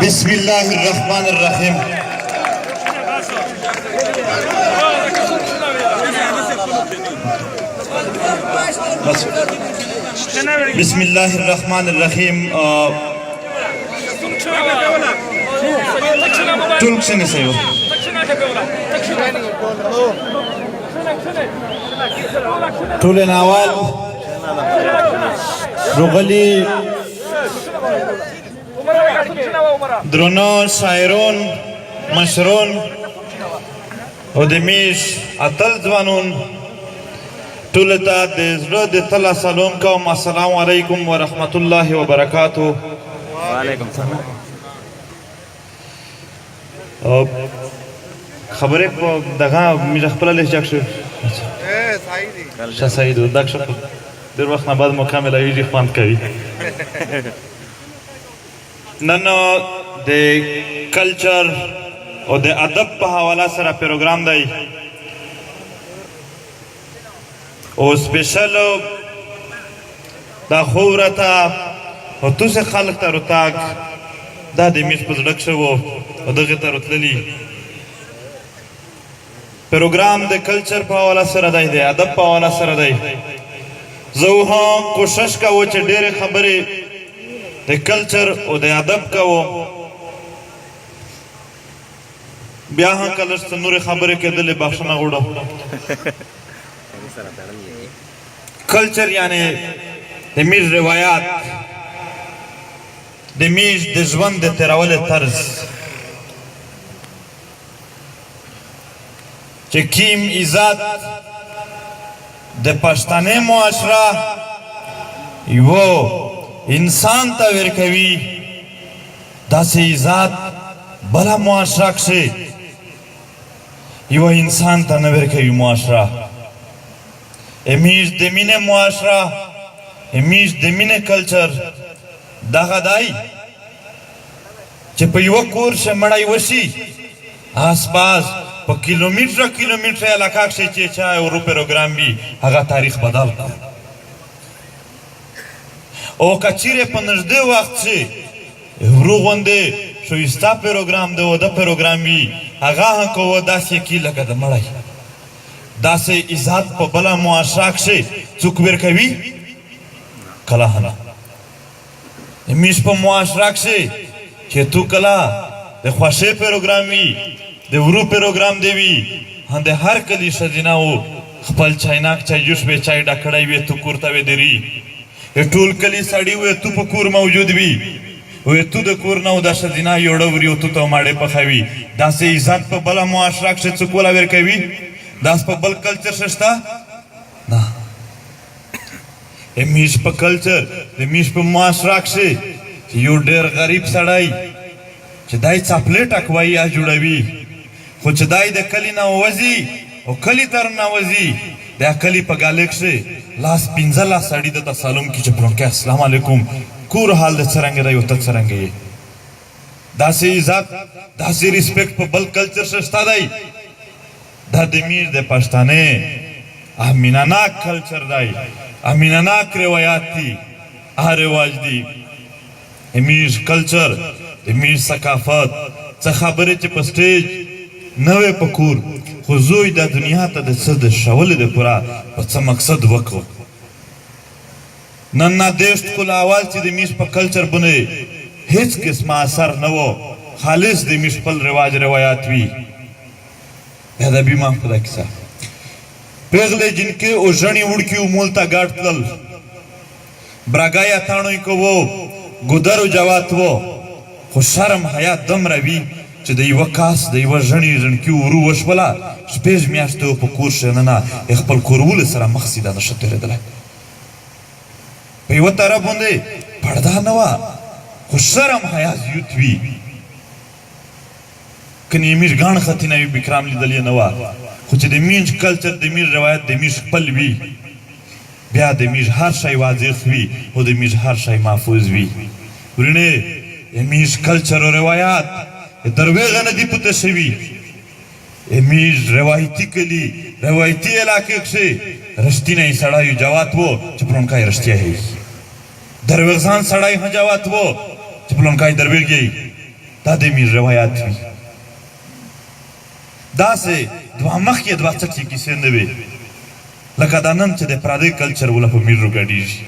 बिस्मिल्लाहिर्रहमानिर्रहीम। बिस्मिल्लाहिर्रहमानिर्रहीम। तुर्क से नहीं सही हो टूले नावाल रुगली درنو شاعرون مشرون او د میش اتل ځوانون ټول ته د زړه د تله سلام کوم. السلام علیکم ورحمت الله وبرکاتو. وعلیکم السلام. خبرې په دغه میږه خپله لهجه کښې ښه سعید دا کښه ډېر وخت نه بعد مکمل ایږي خوند کوي. نن د کلچر او د ادب په حواله سره پروګرام دی او سپیشل دا خو ورته او توسې خلک ته رتاګ دا د میش په زړه کښې وو او دغې ته رتللي پروګرام د کلچر په حواله سره دی د ادب په حواله سره دی. زه هم کوشش کوو چې ډېرې خبرې د کلچر او د ادب کوو بیا هم کله چې نورې خبرې کېدلې بخښنه غواړم. کلچر یعنې د میږ روایات د میږ د ژوند د تېرولو طرز چې کیم عزت د پښتنې معاشره یو انسان ته ورکوي داسې عزت بله معاشره کښې یو انسان ته نه ورکوي معاشره. امیش د مینې معاشره امیش د مینې کلچر دغه دی چې په یوه کور کښې مړی وشي آس پاس په کیلومتره کیلومتره علاقه کښې چې چا ورو پروګرام وي هغه تاریخ بدل کړو او که چیرې په نږدې وخت کښې ورو غوندې ښایسته پروګرام د واده پروګرام وي هغه هم کوو داسې کي لکه د مړی داسې عزت په بله معاشره کښې څوک ورکوي کله هم نه. میش په معاشره کښې چې تو کله د خوښۍ پروګرام وي د ورو پروګرام دی وي د هر کلي ښځینه و خپل چایناک چای جوش به چای ډکړی وي تو کور ته ودري ټول کلي سړي وي تو په کور موجود وي وی تو د کور نه و دا ښځینه یوړه وري او تو ته ماړې پخوي داسې عزت په بله معاشره کښې څوک وله ورکوي داسې په بل کلچر ښه شته نه. د میش په کلچر د میش په معاشره کښې چې یو ډېر غریب سړی چې دی څپلۍ ټکوي یا جوړوي خو چې دی د کلي نه ووځي او کلي ته رانوځي دا کلي په ګالۍ کښې لاس پنځه لاس سړي ده ته سلام کړي چې پلونکی السلام علیکم کور حال د څرنګه دی او ته څرنګه یې. داسې عزت داسې ریسپیکټ په بل کلچر ښه شته دی. دا د میږ د پښتنې مینه ناک کلچر دی مینه ناک روایات دي رواج دي. د میږ کلچر د میږ ثقافت څه خبرې چې په سټیج نه وې په کور خو زوی دا دنیا ته د څه د ښولو دپاره په څه مقصد وکړو. نن نادېشت کلاوال چې د میږ په کلچر باندې هیڅ قسمه اثر نه و خالص د میږ خپل رواج روایات وي. ادبي ما په دا کیسه پېغلې جنکې او ژڼې وړکي و مول ته ګاډ تلل برګای اتاڼو یې کوو ګودر و جوات و خو شرم حیا دومره وي چې د یوه کاس د یوه ژڼې ژڼکي ورو وشوله شپږ میاشتې و په کور ښه نه خپل کورولو سره مخ سیده نشه تېرېدلی. په یوه طرف باندې پرده نه وه خو شرم حیا زیوت وي کنې یې میږ ګاڼ ختي نه وي بکرام لیدل یې نه وه خو چې د میږ کلچر د میږ روایت د میږ خپل وي بیا د میږ هر شی واضح وي او د میږ هر شی محفوظ وي. ورینې د میږ کلچر او روایات درویغه نه دي پته شوي. میږ روایتي کلي روایتي علاقې کښې رښتینی سړی جوات و چې پلونکی رښتیا یې درویغزان سړی هم جوات و چې پلونکی درویغ یې دا د میر روایات وي داسې دوه مخکې دوه څټې کیسې نه وې لکه دا نن چې د پردی کلچر وله په میر روګډېږي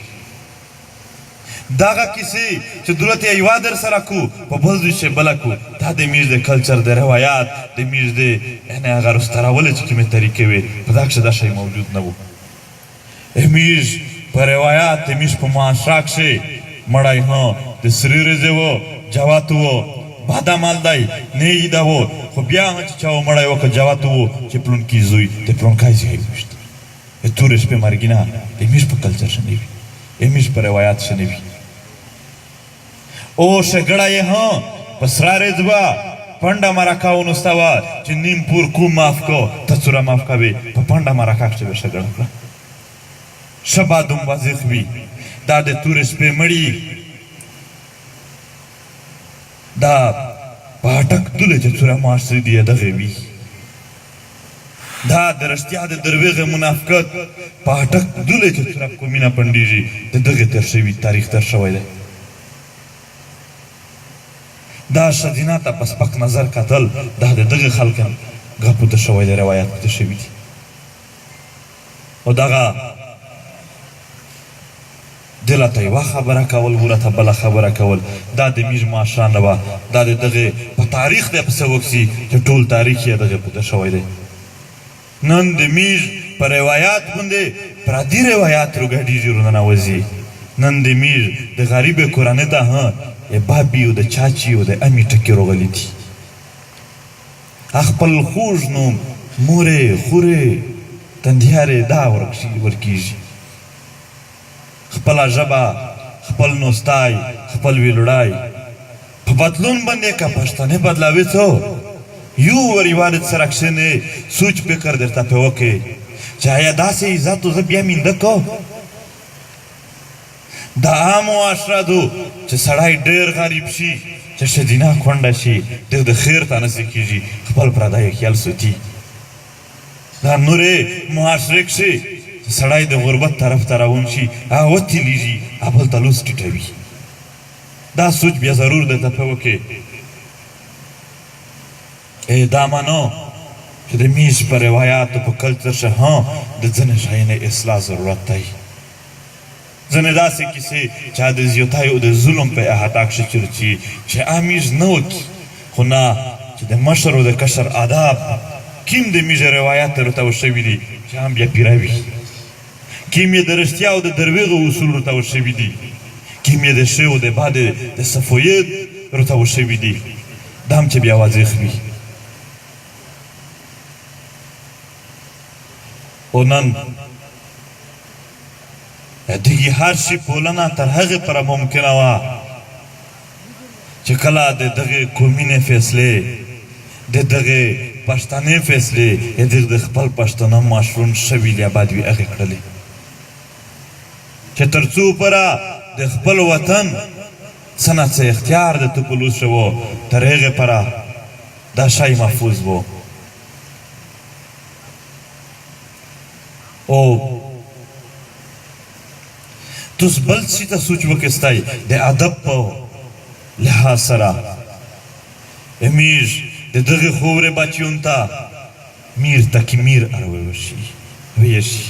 دغه کیسې چې دولت یې یوه در سره کو په بل دوی چې بله کو دا د میر د کلچر د روایات د میر د یعنې هغه رستارولې چې کومې طریقې وې په دا کښې دا شی موجود نه و امیر په روایات امیر په معاشره کښې مړی ها د سرې ورځې و جوات و بادا مال دی نه یې ده و خو بیا هم چې چا و مړی و که جوات و چې پلونکي زوی د پلونکی ځای وویشته د تورې شپې مرګي نه د امیر په کلچر ښه نه وي امیر په روایات ښه نه وي او شګړه یې ها په سره ورځ به پنډه مرکه ونسته وه چې نیم پور کوم معاف کو ته څوره معاف کوې په پنډه مرکه کښې به شګړه کړه ښه بادوم واضح وي دا د تورې شپې مړي دا په اټک دولې چې څوره معاشرې دي دغې وي دا د رښتیا د دروېغې منافقت په اټک دولې چې څوره کومینه پنډېږي د دغې تېر شوي تاریخ تېر شوی دی دا ښځینه ته په سپک نظر کتل دا د دغې خلکو ګپو ته شوی دی روایاتو ته شوي دي او دغه دله ته یوه خبره کول وره ته بله خبره کول دا د میر معاشره نه وه دا د دغې په تاریخ دی پسې وکسي چې ټول تاریخ یې دغې پوته شوی دی نن د میر په روایات باندې پردي روایات روګډېږي روننوځي نن د میر د غریبې کورنۍ ته ها بابي او د چاچي او د امي ټکي روغلي دي خپل خوږ نوم مورې خورې تندیارې دا ورکېږي خپله ژبه خپل نوستای خپل ویلوړای په بدلون باندې که پښتنې بدلاوي څو یو وریوارد سره کښېنې سوچ فکر درته پې وکړې چې آیا داسې عزت زه بیا مینده کو دا عامو اشرادو چې سړی ډېر غریب شي چې ښځینه کونډه شي ډېر د خیر ته نسې کېږي خپل پردی خیال سوتي دا نورې معاشرې کښې چې سړی د غربت طرف ته روان شي هغه وتېلېږي هغه بل ته لوس ټیټوي دا سوچ بیا ضرور درته پې وکړې دا منو چې د میر په روایاتو په کلچر ښه ها د ځینې شیانو اصلاح ضرورت دی ځینې داسې کیسې چې د زیاتۍ او د ظلم په احاطه کښې چورچي چې امیر نه وکړي خو نه چې د مشر او د کشر آداب کیم د میر روایات ورته وشوي دي چې هم بیا پیروي کیم یې د رښتیا او د دروېغو اصول ورته وشوي دي کیم یې د ښې او د بد د صفویت ورته وشوي دي دا هم چې بیا واضح وي او نن دغې هر شي ټولنه تر هغې پره ممکنه وه چې کله د دغې قومینې فیصلې د دغې پښتنې فیصلې یا د خپل پښتانه ماشرون شوي یا بد وي هغې کړلې چې تر څو پره د خپل وطن څه نه څه اختیار د تو په لوس شوو تر هغې پره دا شی محفوظ و او توس بل شي ته سوچ وکستای د ادب په لحاظ سره امیر د دغې خورې بچیون ته میر تکي میر ویشي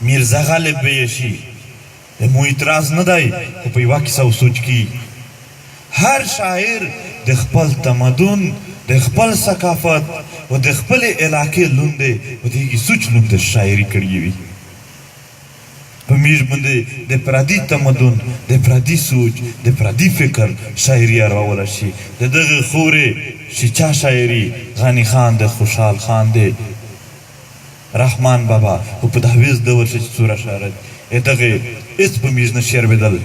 میرزا غالب ویشي مو اعتراض نه دی خو په یوه کیسه وسوچ کی هر شاعر د خپل تمدن د خپل ثقافت و د خپلې علاقې لون دی و د هغې سوچ لون ته شاعري کړې وي په میر باندې د پردي تمدن د پردي سوچ د پردي فکر شاعري اړوله شي د دغې خورې شیچا شاعري غني خان د خوشحال خان دی رحمان بابا خو په دهویز ډول شي چې څوره شاعر دغې هېڅ په میر نه شعر بدل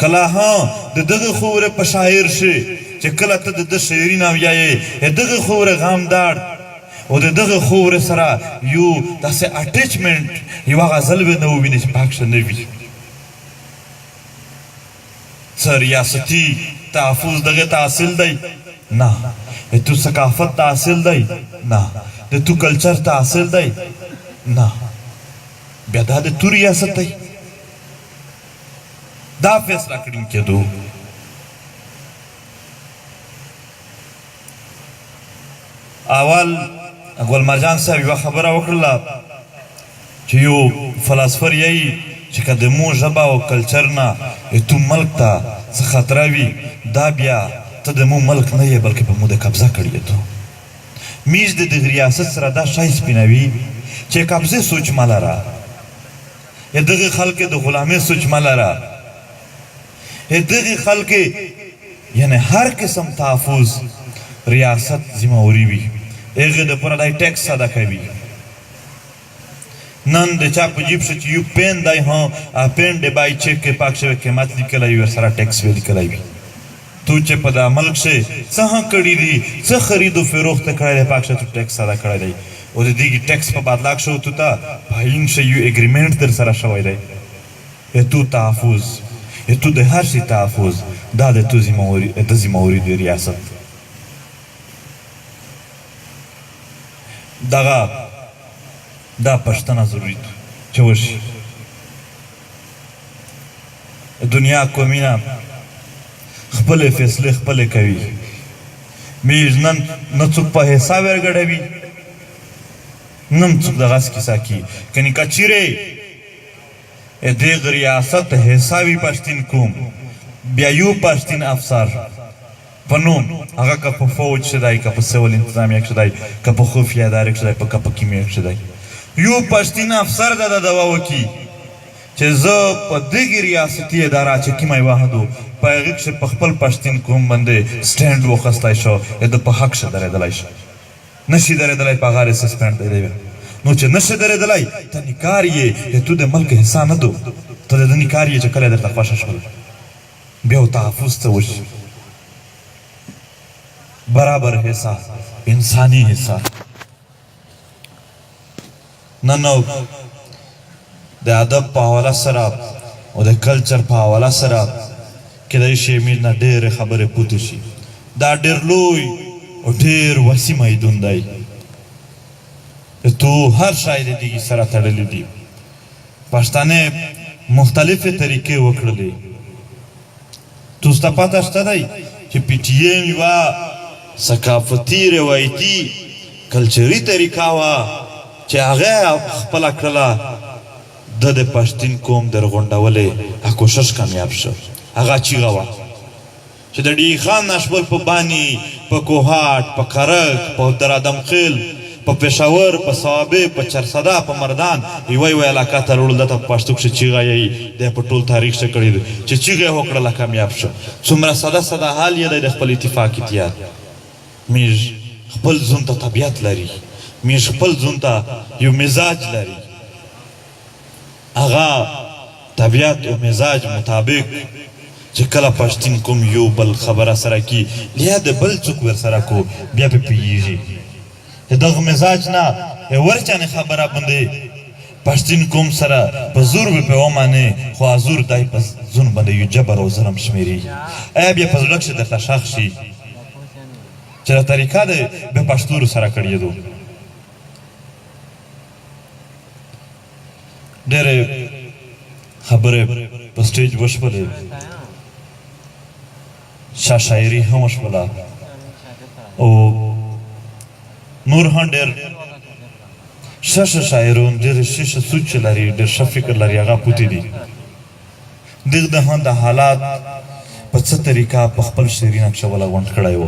کله ها د دغې خورې په شاعر شي چې کله ته د ده شاعري نه ویایې دغې خورې غامدار او د دغه خورې سره یو داسې اټیچمنټ یوه غزل به نه ووینې چې په هغه کښې نه وي څه ریاستي تحفظ دغې ته حاصل دی نه د تو ثقافت ته حاصل دی نه د تو کلچر ته حاصل دی نه بیا دا د تو ریاست دی دا فیصله کړي کېدو اول ګل مرجان صاحب یوه خبره وکړله چې یو فلسفر یی چې که د مو ژبه او کلچر نه تو ملک ته څه خطره وي دا بیا ته د مو ملک نه یې بلکې په مو د قبضه کړی تو میز د دغه ریاست سره دا شی سپینوي چې قبضه سوچ مه لره دغه خلک د غلامۍ سوچ مه لره دغه خلک یعنی هر قسم تحفظ ریاست ذمہوری وي هغې دپاره دی ټیکس ادا کوي نن د چا په جیب شه چې یو پین دی پین ډبای چیک کې پاک شوی قیمت لیکلی وي ورسره ټیکس به لیکلی وي تو چې په دا ملک شه څه کړي دي څه خرید و فروخت کړی دی پاک شه تو ټیکس ادا کړی دی او د دې ټیکس په بدلا شو تو ته پاین شه یو اګریمنټ در سره شوی دی تو تحفظ تو د هر شي تحفظ دا د تو ذمہوری د ریاست دغه دا پښتنه ضروري ده چې وشي دنیا قومونه خپلې فیصلې خپلې کوي میږ نن نه څوک په حساب ورګډوي نم څوک دغسې کیسه کوي کنې که چیرې دغه ریاست حسابي پښتین کوم بیا یو پښتین افسر په نوم هغه که په فوج شه دی که په سیول انتظامیه کښې دی که په خفیه ادارې کښې دی که په کیمیه کښې دی یو پښتین افسر دا دعا وکړي چې زه په دغې ریاستي اداره چې کومه یې واحد په هغې کښې په خپل پښتین قوم باندې سټینډ واخیستی شو د په حق شه درېدلی شي نشي درېدلی په هغه سسپینډ دی نو چې نشي درېدلی ته نکار یې تو د ملک حصه نه دو ته د ده نکار یې چې کله درته خوښه شول بیا تحفظ څه وشي برابر حصہ انسانی حصہ ننو د ادب په حواله سره او د کلچر په حواله سره کیدای شي موږ نه ډېرې خبرې پوتې شي دا ډېر لوی او ډېر وسیع میدون دی تو هر شی د دې سره تړلی دي پښتانه مختلفې طریقې وکړلې تو ستا پته شته دی چې پی ټي ایم یوه ثقافتي روایتي کلچري طریقه وه چې هغه خپله کړله د پښتین قوم درغونډولې کوشش کامیاب شو هغه چیغه وه چې د ډي خان ناشبل په بانی په کوهاټ په کرک په درادم خیل په پېښور په صوابې په چرسده په مردان یوه یوه علاقه ته وړل دلته په پښتو کښې چیغه یې دی په ټول تاریخ ښه کړی دی چې چیغه یې وکړله کامیاب شو څومره ساده ساده حال یې دی د خپل اتفاق اتحاد موږ خپل ځون ته طبیعت لري موږ خپل ځون ته یو مزاج لري هغه طبیعت او مزاج مطابق چې کله پښتین کوم یو بل خبره سره کی یا د بل څوک ورسره کو بیا پې پوهېږي دغه مزاج نه ورچانې خبره باندې پښتین قوم سره په زور به پې ومانې خو حضور دی په ځون باندې یو جبر او ظلم شمېري ایا بیا په زړه کښې درته ښخ شي چې دا طریقه د بې پښتورو سره کړېدو ډېرې خبرې په سټیج وشولې شاه شاعري هم وشوله او نور هم ډېر ښه ښه شاعرون ډېر ښه ښه سوچ لري ډېر ښه فکر لري هغه پوتې دي دغه هم د حالات په څه طریقه په خپل شعري نقشه ولغونډ کړی و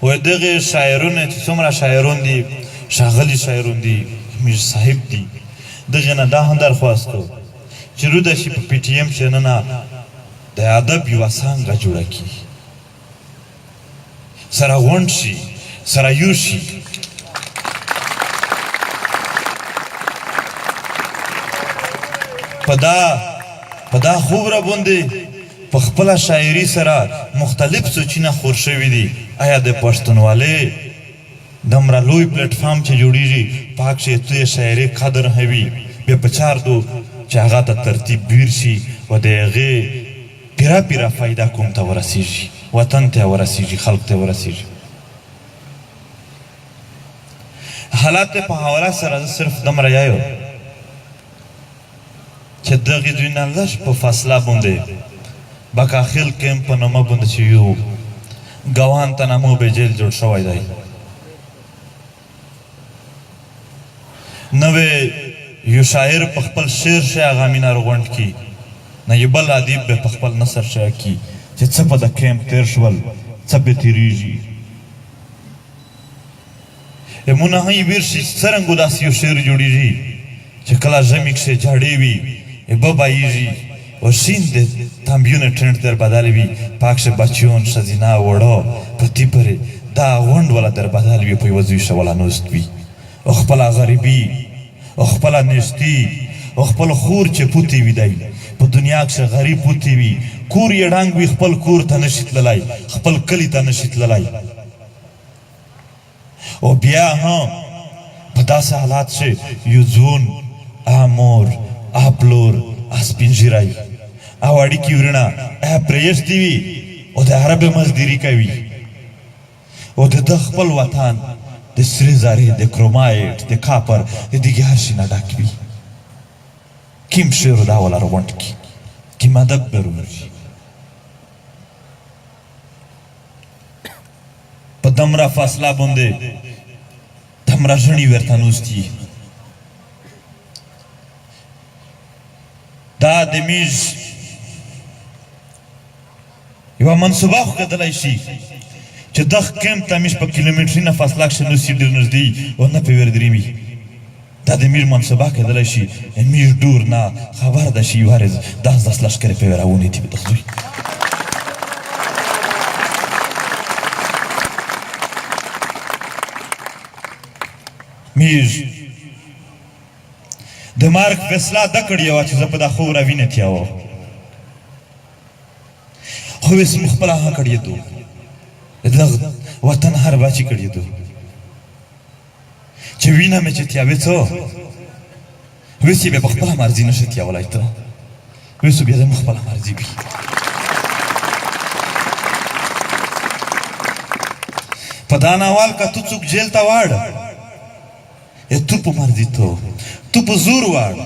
و دغه شاعرونه چې څومره شاعرون دي ښاغلي شاعرون دي میر صاحب دي دغې نه دا هم درخواست کوو چې روده شي په پی ټي ایم کښې ننه د ادب یوه څانګه جوړه کړي سره غونډ شي سره یو شي په دا خوب را باندې په خپله شاعري سره مختلف سوچونه خور شوي دي آیا د پښتونولۍ دومره لوی پلیټفارم چې جوړېږي په هغه کښې ته شاعري قدر هوي بیا په چار دو چې هغه ته ترتیب بیر شي و د هغې پیره پیره فایده کوم ته ورسیږي وطن ته ورسیږي خلق ته ورسیږي حالات په حواله سره زه صرف دومره یایو چې دغې دوی نه لږ په فاصله باندې بکاخیل کیمپ په نامه باندې چې یو ګوان ته نامو به جیل جوړ شوی دی نوې یو شاعر په خپل شعر شی هغه مینار غونډ کی نه یو بل ادیب به په خپل نثر شی کی چې څه په د کیمپ تیر شول څه به تیریږي مونه هی ورشي څرنګه داسې یو شعر جوړیږي چې کله ژمي کښې جاړې وي بباییږي و شین د تانبیون ټرند در بدل وي پاکش بچیون ښځینه وړه پرتې پرې دا غونډ والا در بدل وي په یوه زوی شوله نوست وي او خپله غریبي او خپله نیستي او خپل خور چې پوتې وي دی په دنیا کښې غریب پوتې وي کور یې ړنګ وي خپل کور ته نشي تللی خپل کلي ته نشي تللی او بیا هم په داسې حالات چې یو ځون مور پلور سپین ږیری او اړیکې ورونه پرېږدي وي او د عرب مزدوري کوي او د ده خپل وطن د سرې زرې د کرومایټ د کاپر د دغې هر شي نه ډک وي کیم شعر دا ولا روغونډ کي کیم ادب به رومري په دمره فاصله باندې دمره ژڼي ورته نوستي دا د میز یوه منصوبه خو کېدلی شي چې دغه کیمپ ته میز په کیلومتري نه فاصله کښې نوسي ډېر نږدې او نه په وردري دا د میر منصوبه کېدلی شي میر ډور نه خبر ده شي یوارې داس لښکرې په یې راونیتي به د خدای میر د مرګ فیصله ده کړې وه چې زه په دا خوره وینه تیا وم خو اوس مو خپله هغه کړېدو د دغه وطن هر باچي کړېدو چې وینه مې چې تیاوې څه اوس یې بیا په خپله مرضي نشي تیاولی ته اوس بیا زموږ خپله مرضي وي په دا ناول که تو څوک جیل ته واړه تو په مرضي تو په زور واړه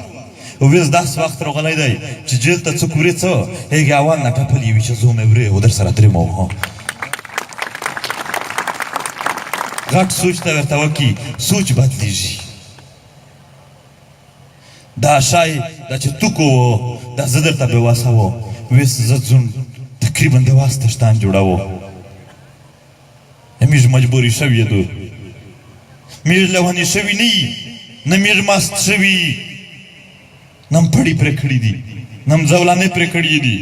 او اوس داسې وخت راغلی دی چې جیل ته څوک وړې څه هغې اول نه ټپلې وي چې زه مې وړې او در سره درېمه وم غټ سوچ ته ورته وکړي سوچ بدلیږي دا شای دا چې تو کوو دا زه درته بېوسه وم اوس زه ځون تقریبا د واس تشتان جوړوم موږ مجبوري شوي دو موږ لیوني شوي نه یي نه موږ مست شوي نه م پړي پرې کړي دي نه م زولانې پرې کړي دي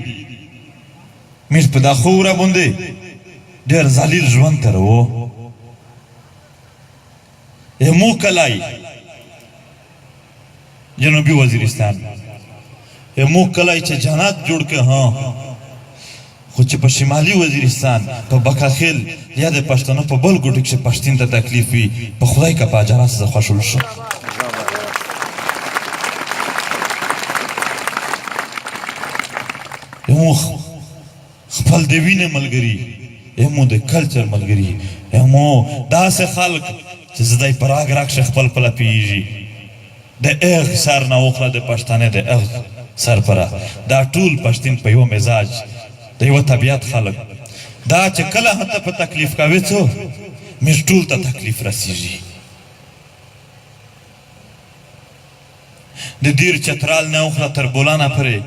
موږ په دا خوره باندې ډېر ذلیل ژوند تېروو مو کلی جنوبي وزیرستان مو کلی چې جنت جوړ که ها خو چې په شمالي وزیرستان په بکاخیل یا د پښتنو په بل ګوټي کښې پښتین ته تکلیف وي په خدای که په اجرات زه خوشحال شم مو خپل د وینې ملګري مو د کلچر ملګري مو داسې خلک چې زه دی په راګ راګ کښې خپل پله پوهېږي د اغ سر نه وخله د پښتانې د اغ سر پره دا ټول پښتین په یو مزاج د یوه طبیعت خلک دا چې کله هته په تکلیف کوې څه موږ ټول ته تکلیف رسېږي د دیر چترال نه وخله تر بولانه پورې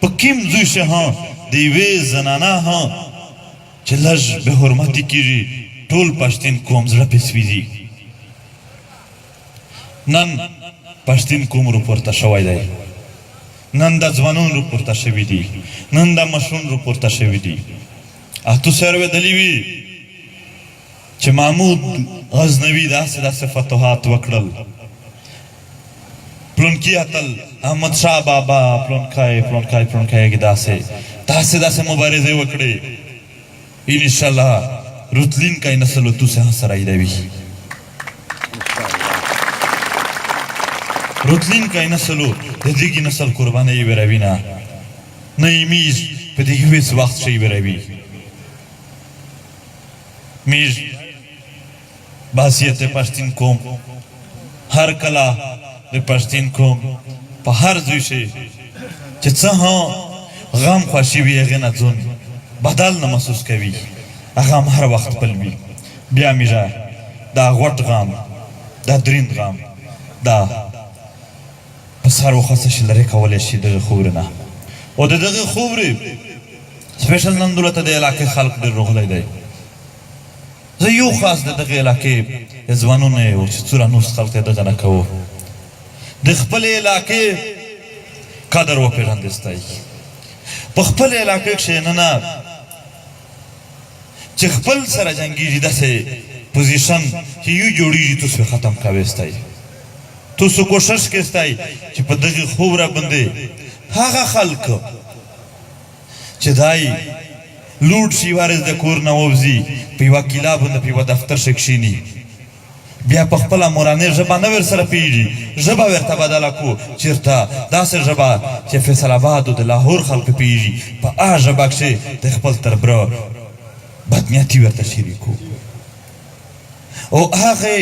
په کیم زوی شه ها د یوې زنانه ها چې لږ بې حرمتي کېږي ټول پښتین قوم زړه پې سوځي نن پښتین قوم راپورته شوی دی نن د ځوانان راپورته شوي دي نن د مشرون راپورته شوي دي اتو اورېدلي وي چې محمود غزنوي داسې داسې فتوحات وکړل پلونکي اتل احمد شاه بابا پلونکی کې داسې مبارزې وکړې انشاءالله رتلینکی نسل تو سے سره ایدوي رتلینکی نسلو د دغې نسل قربانۍ وروي نه نه یې میز په دغې هېڅ وخت ښه وروي میز بحثیت پښتین قوم هر کله د پښتین قوم په هر ځای شي چې څه هم غم خوښي وي هغې نه ځون بدل نه محسوس کوي هغه هم هر وخت بل وي بیا میره دا غوټ غام دا دریند غام دا په سر وخوڅه شي لرې کولی شي دغه خورې نه او د دغه خورې سپیشل نن دلته د علاقې خلق ډېر روغلی دی زه یو خاص د دغه علاقې ځوانونه یو چې څومره نوس خلق یې دغه نه کوو د خپلې علاقې قدر وپېژندې ستایي په خپل علاقې کښې نه چې خپل سره جنګېږي داسې پوزیشن چې یو جوړېږي تاسو یې ختم کوئ ستایي تاسو کوشش کې ستایي چې په دغې خوره باندې هغه خلک چې دای لوټ شي وارث د کور نه ووځي په یوه کیله باندې په یوه دفتر ښې کښېني بیا په خپله مورنۍ ژبه نه ورسره پوهېږي ژبه ورته بدله کړو چېرته داسې ژبه چې فیصل آباد او د لاهور خلکو پوهېږي په هغه ژبه کښې د خپل تربره بدنیتي ورته شریکو او هغې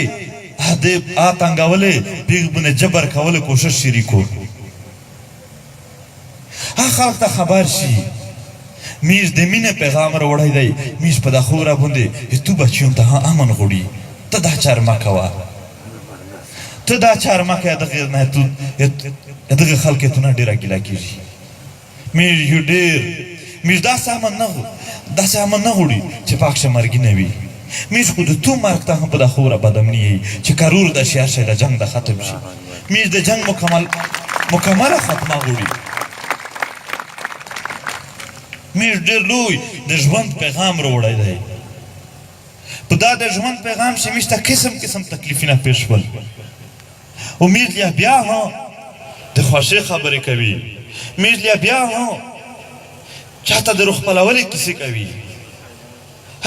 تنګولې پیغ باندې جبر کولو کوشش شریکو هغه خلک ته خبر شي میز د مینې پیغام راوړی دی میز په دا خوره باندې تو بچیون ته امن غوړي ته دا چار مه کوه ته دا چار مه کوه دغه خلک یې تونه ډېره ګیله کېږي میز یو ډېر میز داسې امن نه غوړي چې په هغې مرګي نه وي میز خو د تو مرګ ته هم په دا خوره بدامني یي چې کرور د شي هر شی د جنګ د ختم شي میز د جنګ مکمله ختمه غوړي میز ډېر لوی د ژوند پیغام راوړی دی په دا د ژوند پیغام چې میز ته قسم قسم تکلیفونه پېښ شول او میز بیا هم د خوښۍ خبرې کوي میز بیا هم چاته د روح پلولې کیسې کوي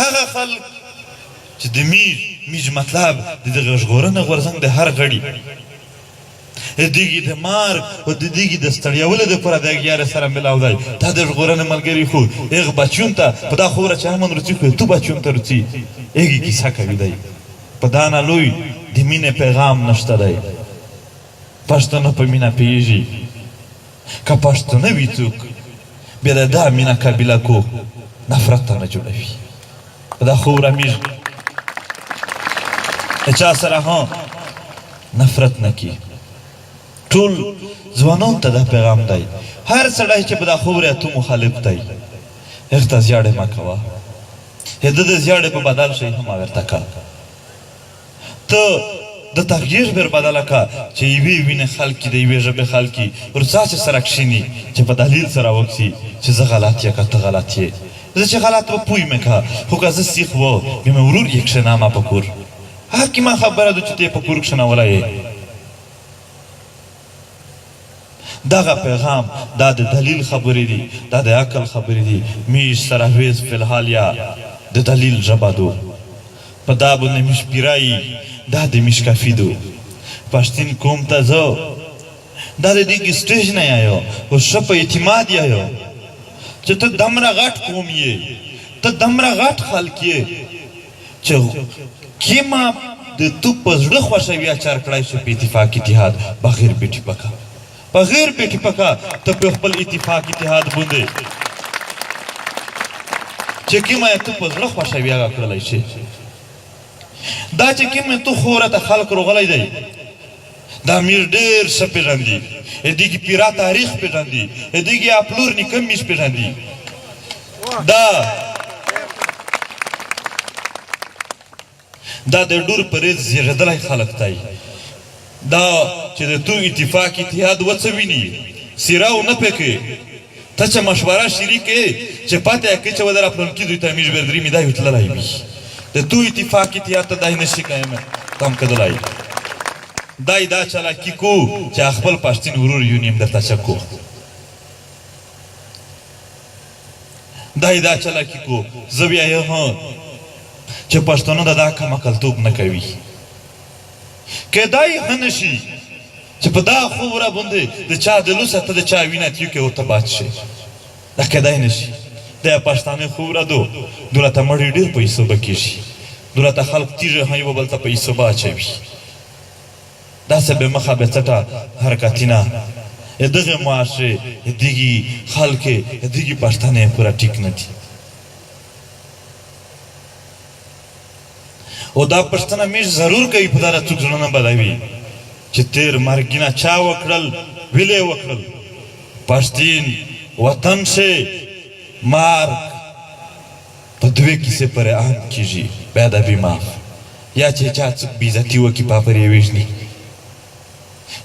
هغه خلک چې د میز مطلب د دغه ژغورنه غورځنګ د هر غړي د دغې د مارګ او د دغې د ستړیولو دپاره د اګیارې سره ملاو دی دا د ژغورنې ملګري خو هغه بچیون ته په دا خوره چې امن روڅي خو تو بچیون ته روڅي هغې کیسه کوي دی په دا نه لوی د مینې پیغام نشته دی پښتانه په مینه پوهېږي که پښتانه وي څوک بیا د دا مینه قبیله کو نفرت ته نه جوړوي په دا خوره میږ د چا سره هم نفرت نه کي ټول ځوانانو ته دا پیغام دی هر سړی چې په دا خوره تو مخالف دی هغه ته زیاړې مه کوه د ده د زیاړې په بدل شی هم ورته که ته د تغییر بر بدله که چې یوې وینې خلکي د یوې ژبې خلکي ورڅا چې سره کښېني چې په دلیل سره وکړي چې زه غلط یې که ته غلط یې زه چې غلط به پوی مې که خو که زه سیخ و بیا مې ورور یې کښېنامه په کور حکیمه خبره ده چې ته یې په کور کښېنولی یې دغه پیغام دا د دلیل خبرې دي دا د عقل خبرې دي میش سره ویز فی الحال یا د دلیل ژبه دو په دا باندې میش پیرایي دا د میش کافي دو پښتین قوم ته زه دا د دې سټیج نه یایو او ښه په اعتماد یایو چې ته دمره غټ قوم یې ته دمره غټ خلک یې چې کیما د تو په زړه خوښوي اچار کړی شو په اتفاق اتحاد بغیر بیټي پکا بغیر بیټي پکا ته په خپل اتفاق اتحاد باندې چې کیما ته په زړه خوښوي هغه کړلی شي دا چې کیما ته خوره ته خلک روغلی دی دا میر ډېر ښه پېژندي دغې پیرا تاریخ پېژندي دغې اپلور نیکه میش پېژندي دا د ډور پریز زیږېدلی خلک دی دا چې د تو اتفاق اتحاد وڅه ویني سیره و نه پکې ته چې مشوره شریکې چې پاتې یې کړې چې ودره پلونکي دوی ته میش بردري می دا یو تللی وي د تو اتفاق اتحاد ته دای نشي کم کېدلی دای دا چلاکي کو چې خپل پښتین ورور یونیم درته چکو دای دا چلاکي کو زه بیا یې چې پښتانه د دا کم عقلتوب نه کوي که دای ښه نشي چې په دا خوره باندې د چا د لوسه ته د چا وینه تیو کې ورته باد شي دا کیدای نشي دا پښتانه خوره دو دولته مړی ډېر پیسو به کېږي دولته خلک تیږه هم یو بل ته پیسو به اچوي داسې بې مخه بې څټه حرکتونه دغې معاشرې دغې خلکې دغې پښتانه پوره ټیک نه دي او دا پښتنه میش ضرور کوي په دا څوک زړه نه بدوي چې تیر مرګینه چا وکړل ویلې وکړل پښتین وطن سے مارک په دوی کیسې پرې عام کیږي پیدا بی معاف یا چې چا څوک بې عزتي وکړي پاپر یې ویژني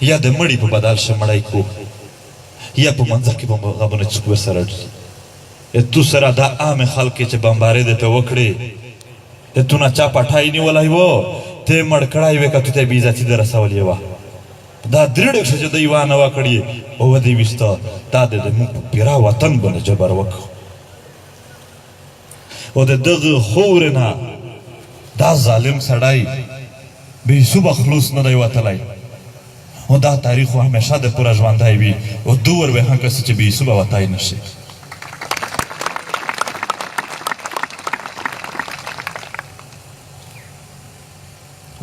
یا د مړي په بدل شه مړی کو یا په منځ کې به غمونه څوک ورسره ډزي تو سره دا عام خلک چې بمبارې دې پې وکړې تو نه چا پټای نیولی و ته مړ کړی وې که تو ته بې عزتي در رسولې وه دا درېړې ښه چې دوی وانه وکړي او ودې ویسته دا د موږ په پیرا وطن باندې جبر وکړو او د دغه خورې نه دا ظالم سړی بې صوبه خلوص نه دی وتلی او دا تاریخ همیشه د پوره ژوندی وي او دو ور وې هم کسې چې بې صوبه وتی نه شي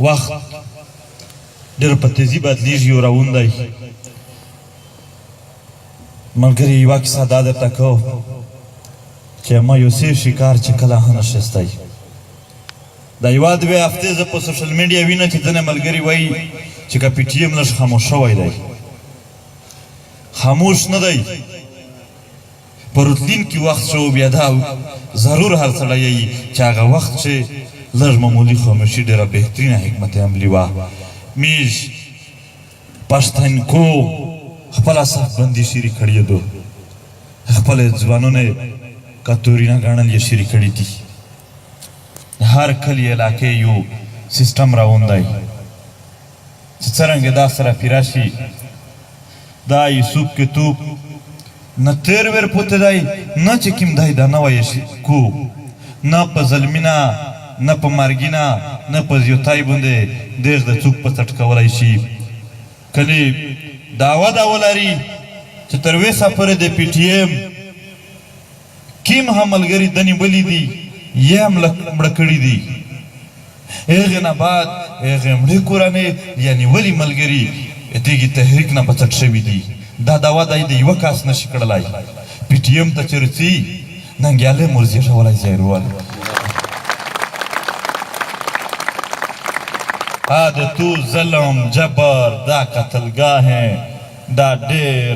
وخت ډېر په تیزي بدلیږي او روان دی ملګري یوه کیسه دا درته کوم چې مایوسي شکار چې کله هم نشستی دا یوه دوې هفتې زه په سوشل میډیا وینم چې ځینې ملګري وایي چې که پي ټي ایم لږ خاموش شوی دی خاموش نه دی په روتلین کې وخت شو بیا دا ضرور هر سړی یي چې هغه وخت چې لږ معمولي خاموشي ډېره بهترینه حکمت عملي وه میږ پښتن کو خپله صف بندي شروع کړې دو خپل ځوانونه کتورینه ګڼل یې شروع کړي دي هر کلی علاقې یو سیستم راون دی چې څرنګه دا سره پیرا شي دا یوسف کې توپ نه تیر ور پوته دی نه چې کوم دی دا نه وایي کو نه په ظلمینه نه په مرګینه نه په زیوتای باندې دیغ د څوک په څټ کولی شي کلی دعوه دا ولري چې تر ویسه پورې د پي ټي ایم کیم هم ملګري د نیولي دي یې هم مړه کړي دي هغې نه بعد هغې مړې کورنۍ یا نیولي ملګري دغې تحریک نه په څټ شوي دي دا دعوه دی د یوه کس نشي کړلی پي ټي ایم ته چې رسي ننګیالی مرزېږولی ظاهروال د تو ظلم جبر دا قتلګاه دا ډېر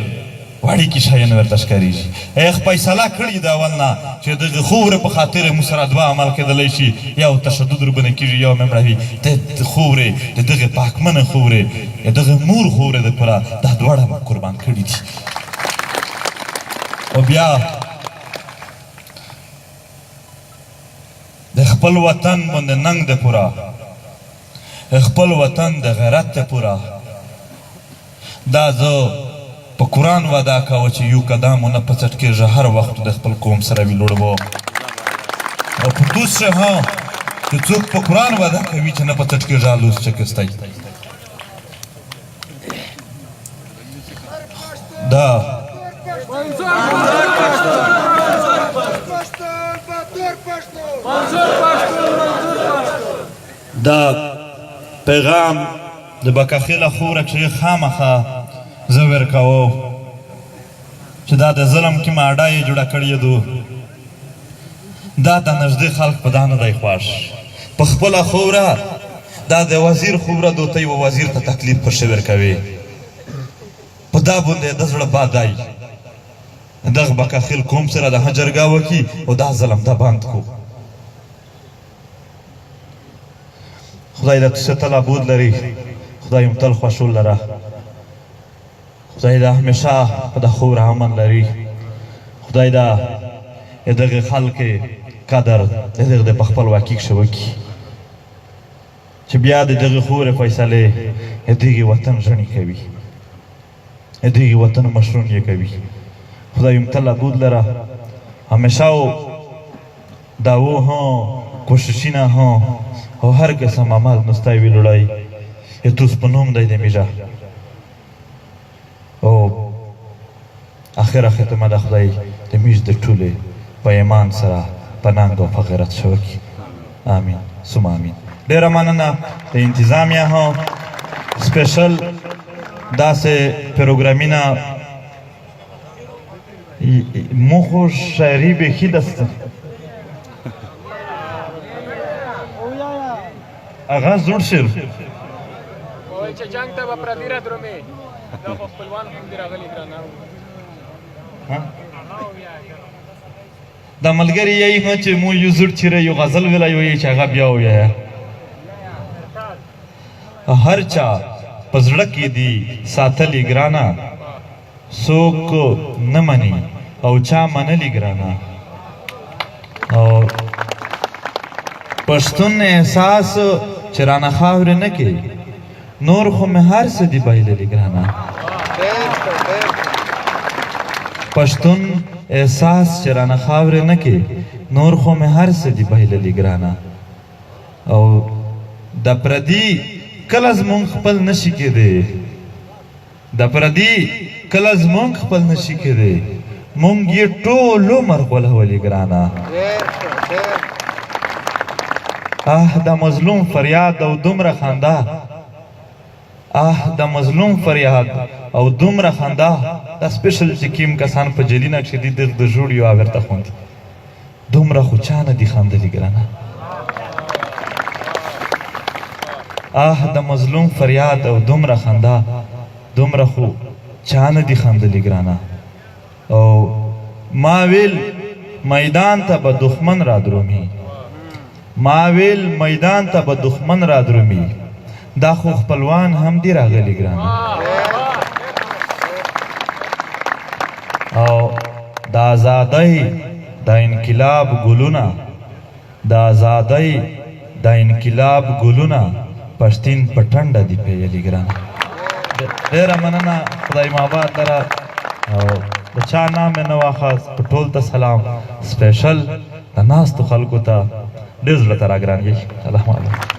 وړي کې شیان ورته ښکارېږي ایخ فیصله کړي د اول نه چې دغه خورې په خاطر موږ سره دوه عمل کېدلی شي یو تشدد ورباندې کېږي یو مې مړوي د خورې د دغې پاکمنه خورې د دغه مور خورې دپاره دا دواړه به قربان کړي دي او بیا د خپل وطن باندې ننګ دپاره خپل وطن د غیرت دپاره دا زه په قرآن وعده کوه چې یو قدم ونه په څټ کېږي هر وخت د خپل قوم سره وي لوړ به او په دوسره هم چې څوک په قرآن وعده کوي چې نه په څټ کېږي هلوس شکستی دا دا پیغام د بکاخیله خوره چې خامخه زه ورکوم چې دا د ظلم کې ماډه یې جوړه کړې دو دا د نږدې خلک په دا نه دی خوښ په خپله خوره دا د وزیر خوره دوته یوه وزیر ته تکلیف پر شه ورکوي په دا باندې د زړه باد دی دغه بکاخیل قوم سره د جرګه وکړي او دا ظلم دا بند کو خدای دا تاسو ته لابود لري خدای هم تل خوشحال لره خدای دا همیشه په د خوره امن لري خدای دا دغه خلک قدر دغه د په خپلواکي کښې وکړي چې بیا د دغه خورې فیصلې دغه وطن ژڼې کوي دغه وطن مشرون یې کوي خدای هم تل لابود لره همیشه دعوو ها کوششینه ها او هر قسم عمل نستی وی لړای توس په نوم دی د میژه او اخره ختمه د خدای د میژ د ټولې په ایمان سره په ننګ او په غیرت ښه وکړي امین ثم امین ډېره مننه د انتظامیه ها سپیشل داسې پروګرامونه مو خو شاعري بیخي دسته هغه زوړ شعر وایي چې جنګ ته به پردي رادرومې دا خو خپلوان هم دي راغلي ګرانه دا ملګری یې هم چې مو یو زوړ چیرې یو غزل ویلی وایي چې هغه بیا ووایه هر چا په زړه کې دي ساتلي ګرانه څوک نه مني او چا منلي ګرانه او پښتون احساس چې رانه خاورې نه کې نور خو مې هر څه دي بایللي ګرانه پښتون احساس چې رانه خاورې نه کې نور خو مې هر څه دي بایللي ګرانه او د پردي کله زمونږ خپل نشي کېدی د پردي کله زمونږ خپل نشي کېدی مونږ یې ټول عمر غولولي ګرانه د مظلوم فریاد او دومره خندا د مظلوم فریاد او دومره خندا دا سپیشل چې کیم کسان په جلینا کښې دي د ژوړ یو ورته خوند دومره خو چا نه دي خندلي ګرانه د مظلوم فریاد او دومره خندا دومره خو چا نه دي خندلي ګرانه او ما ویل میدان ته به دښمن را درومي ما ویل میدان ته به دښمن را درومي دا خو خپلوان هم دي راغلي ګرانه او د ازادۍ د انقلاب ګلونه د ازادۍ د انقلاب ګلونه پښتین په ټنډه دي پیلي ګرانه ډېره مننه خدای ماباد لره او د چا نام یې نه واخاست په ټول ته سلام سپیشل د ناستو خلکو ته ډېر زړه ته راګران یې سلام علیکم